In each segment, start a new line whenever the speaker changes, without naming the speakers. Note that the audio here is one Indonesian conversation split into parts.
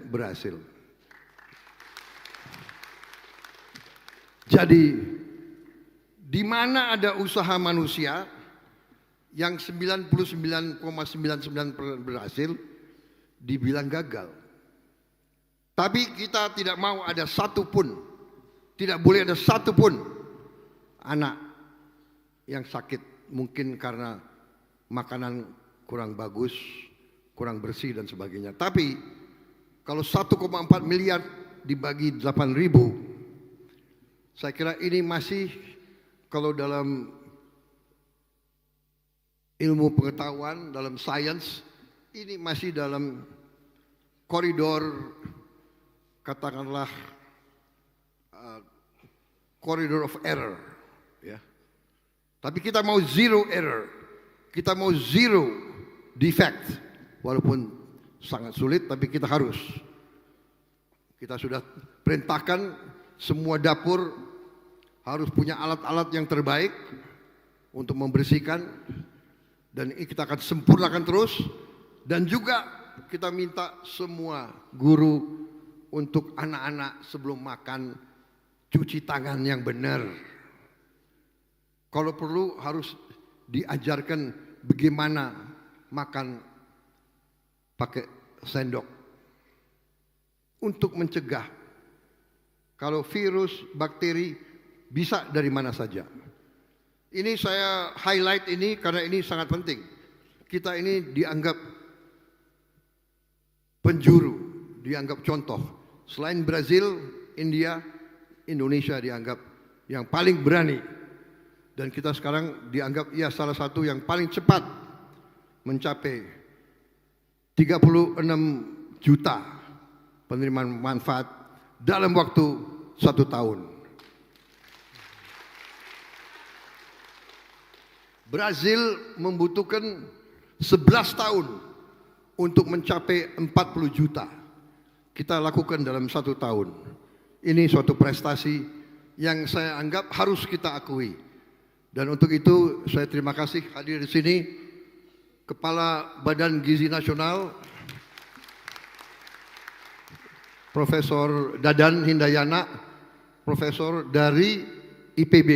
berhasil. Jadi di mana ada usaha manusia yang 99,99% berhasil, dibilang gagal. Tapi kita tidak mau ada satupun, tidak boleh ada satupun anak yang sakit, mungkin karena makanan kurang bagus, kurang bersih dan sebagainya. Tapi kalau 1,4 miliar dibagi 8.000, saya kira ini masih, kalau dalam ilmu pengetahuan, dalam sains, ini masih dalam koridor, katakanlah koridor of error, ya. Tapi kita mau zero error, kita mau zero defect, walaupun sangat sulit, tapi kita harus. Kita sudah perintahkan semua dapur harus punya alat-alat yang terbaik untuk membersihkan, dan ini kita akan sempurnakan terus. Dan juga kita minta semua guru untuk anak-anak sebelum makan cuci tangan yang benar. Kalau perlu harus diajarkan bagaimana makan pakai sendok untuk mencegah kalau virus, bakteri bisa dari mana saja. Ini saya highlight ini karena ini sangat penting. Kita ini dianggap penjuru, dianggap contoh. Selain Brazil, India, Indonesia dianggap yang paling berani. Dan kita sekarang dianggap salah satu yang paling cepat mencapai 36 juta penerimaan manfaat dalam waktu 1 tahun. Brazil membutuhkan 11 tahun untuk mencapai 40 juta. Kita lakukan dalam 1 tahun. Ini suatu prestasi yang saya anggap harus kita akui. Dan untuk itu saya terima kasih hadir di sini Kepala Badan Gizi Nasional Profesor Dadan Hindayana, profesor dari IPB.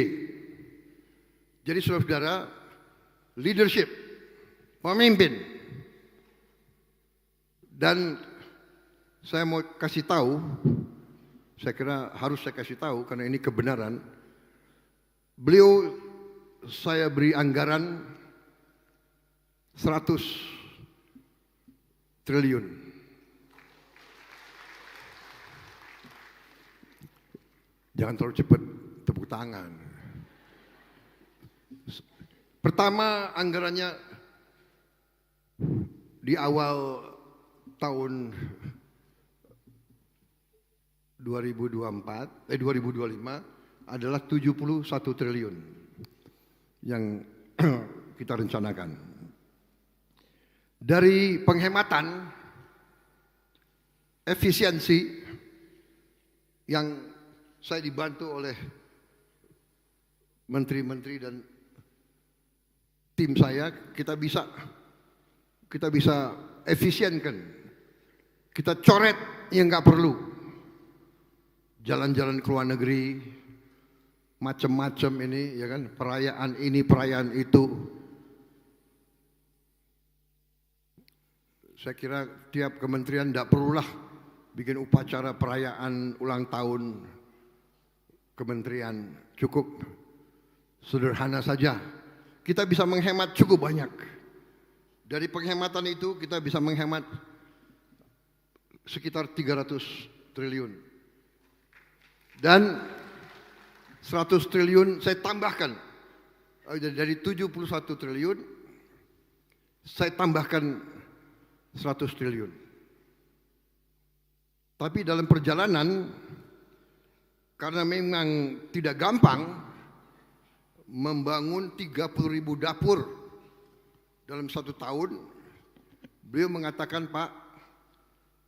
Jadi saudara-saudara, leadership, pemimpin. Dan saya mau kasih tahu, saya kira harus saya kasih tahu karena ini kebenaran. Beliau saya beri anggaran 100 triliun. Jangan terlalu cepat tepuk tangan. Pertama anggarannya di awal tahun 2025 adalah 71 triliun yang kita rencanakan. Dari penghematan, efisiensi yang saya dibantu oleh menteri-menteri dan tim saya, kita bisa efisienkan. Kita coret yang nggak perlu. Jalan-jalan ke luar negeri, macam-macam ini, ya kan? Perayaan ini, perayaan itu. Saya kira tiap kementerian tidak perlulah bikin upacara perayaan ulang tahun kementerian, cukup sederhana saja. Kita bisa menghemat cukup banyak. Dari penghematan itu kita bisa menghemat sekitar 300 triliun. Dan 100 triliun saya tambahkan. Dari 71 triliun saya tambahkan 100 triliun. Tapi dalam perjalanan, karena memang tidak gampang membangun 30.000 dapur dalam 1 tahun, beliau mengatakan, Pak,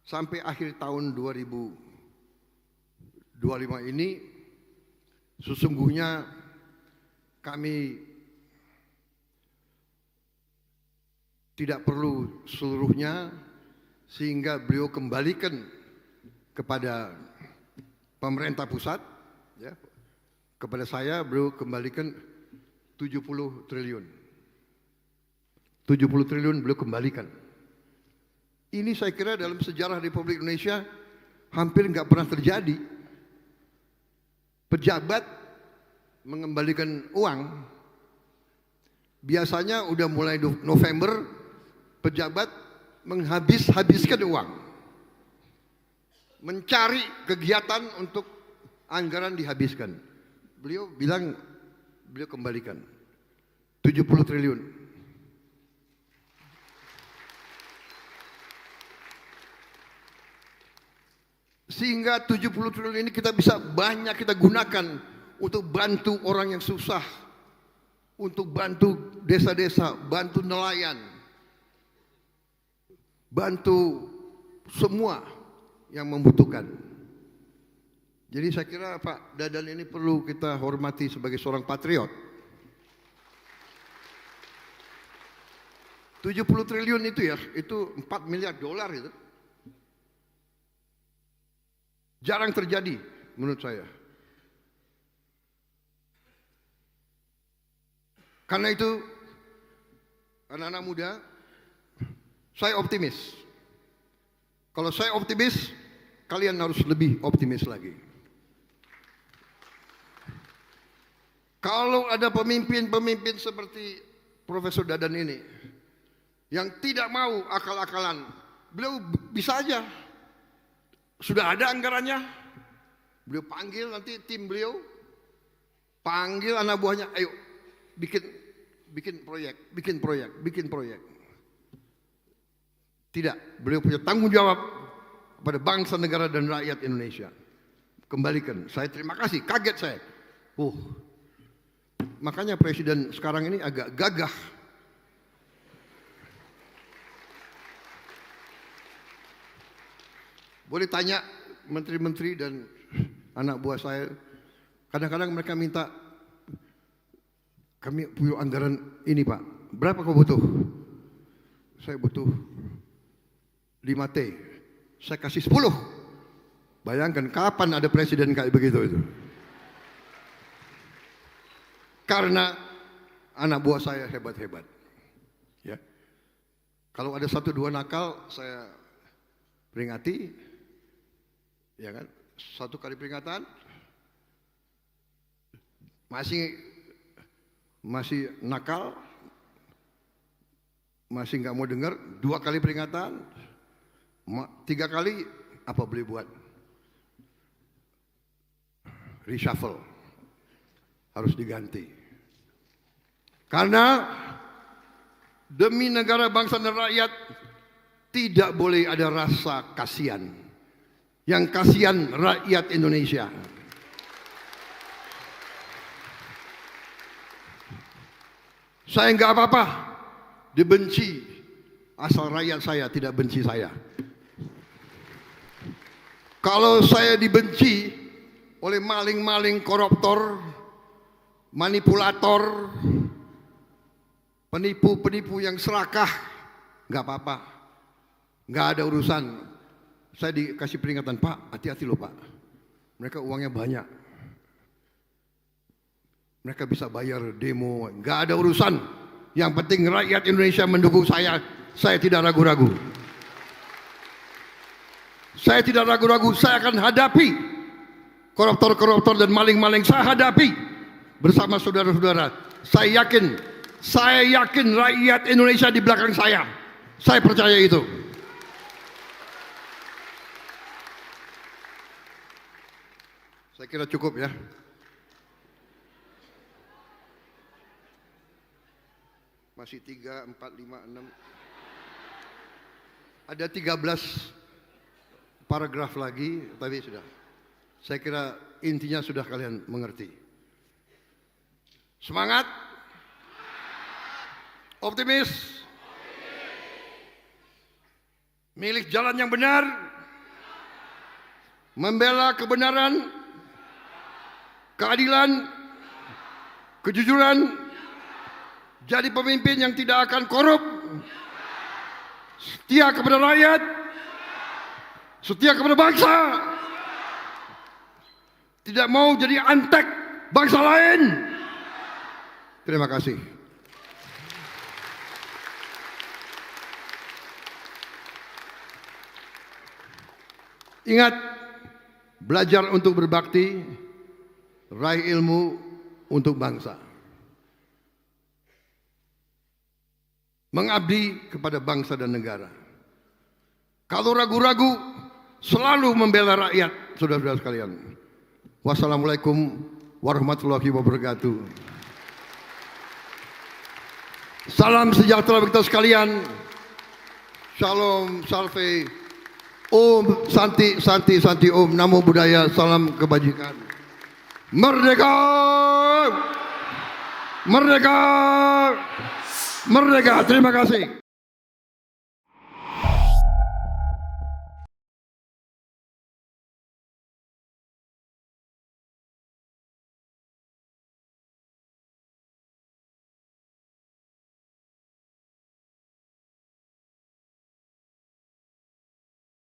sampai akhir tahun 2025 ini sesungguhnya kami tidak perlu seluruhnya, sehingga beliau kembalikan kepada pemerintah pusat, ya, kepada saya beliau kembalikan 70 triliun. 70 triliun beliau kembalikan. Ini saya kira dalam sejarah Republik Indonesia hampir nggak pernah terjadi. Pejabat mengembalikan uang. Biasanya udah mulai November, pejabat menghabiskan uang. Mencari kegiatan untuk anggaran dihabiskan. Beliau bilang, beliau kembalikan 70 triliun. Sehingga 70 triliun ini kita bisa banyak kita gunakan untuk bantu orang yang susah, untuk bantu desa-desa, bantu nelayan, bantu semua yang membutuhkan. Jadi saya kira Pak Dadan ini perlu kita hormati sebagai seorang patriot. 70 triliun itu ya, itu 4 miliar dolar itu. Jarang terjadi menurut saya. Karena itu, anak-anak muda, saya optimis. Kalau saya optimis, kalian harus lebih optimis lagi. Kalau ada pemimpin-pemimpin seperti Profesor Dadan ini, yang tidak mau akal-akalan, beliau bisa aja. Sudah ada anggarannya, beliau panggil nanti tim beliau, panggil anak buahnya, ayo bikin proyek. Tidak, beliau punya tanggung jawab kepada bangsa, negara dan rakyat Indonesia. Kembalikan, saya terima kasih, kaget saya. Makanya presiden sekarang ini agak gagah. Boleh tanya menteri-menteri dan anak buah saya, kadang-kadang mereka minta, kami punya anggaran ini Pak, berapa kau butuh? Saya butuh 5T, saya kasih 10. Bayangkan kapan ada presiden kayak begitu itu. Karena anak buah saya hebat-hebat. Ya. Kalau ada 1-2 nakal, saya peringati. Ya kan, 1 kali peringatan masih nakal, masih nggak mau dengar, 2 kali peringatan, 3 kali apa boleh buat? Reshuffle, harus diganti. Karena demi negara, bangsa dan rakyat tidak boleh ada rasa kasihan. Yang kasihan rakyat Indonesia. Saya nggak apa-apa dibenci, asal rakyat saya tidak benci saya. Kalau saya dibenci oleh maling-maling, koruptor, manipulator, penipu-penipu yang serakah, nggak apa-apa, nggak ada urusan. Saya dikasih peringatan, Pak, hati-hati loh Pak. Mereka uangnya banyak. Mereka bisa bayar demo, nggak ada urusan. Yang penting rakyat Indonesia mendukung saya tidak ragu-ragu. Saya tidak ragu-ragu, saya akan hadapi koruptor-koruptor dan maling-maling, saya hadapi bersama saudara-saudara. Saya yakin rakyat Indonesia di belakang saya. Saya percaya itu. Saya kira cukup ya. Masih 3, 4, 5, 6. Ada 13 paragraf lagi, tapi sudah. Saya kira intinya sudah kalian mengerti. Semangat. Optimis. Milih jalan yang benar. Membela kebenaran. Keadilan, kejujuran, jadi pemimpin yang tidak akan korup, setia kepada rakyat, setia kepada bangsa, tidak mau jadi antek bangsa lain. Terima kasih. Ingat, belajar untuk berbakti, raih ilmu untuk bangsa. Mengabdi kepada bangsa dan negara. Kalau ragu-ragu, selalu membela rakyat, saudara-saudara sekalian. Wassalamualaikum warahmatullahi wabarakatuh. Salam sejahtera bagi kita sekalian. Shalom, salve, Om, Santi, Santi, Santi, Om, Namo Buddhaya, salam kebajikan. Merdeka! Merdeka! Merdeka! Terima kasih.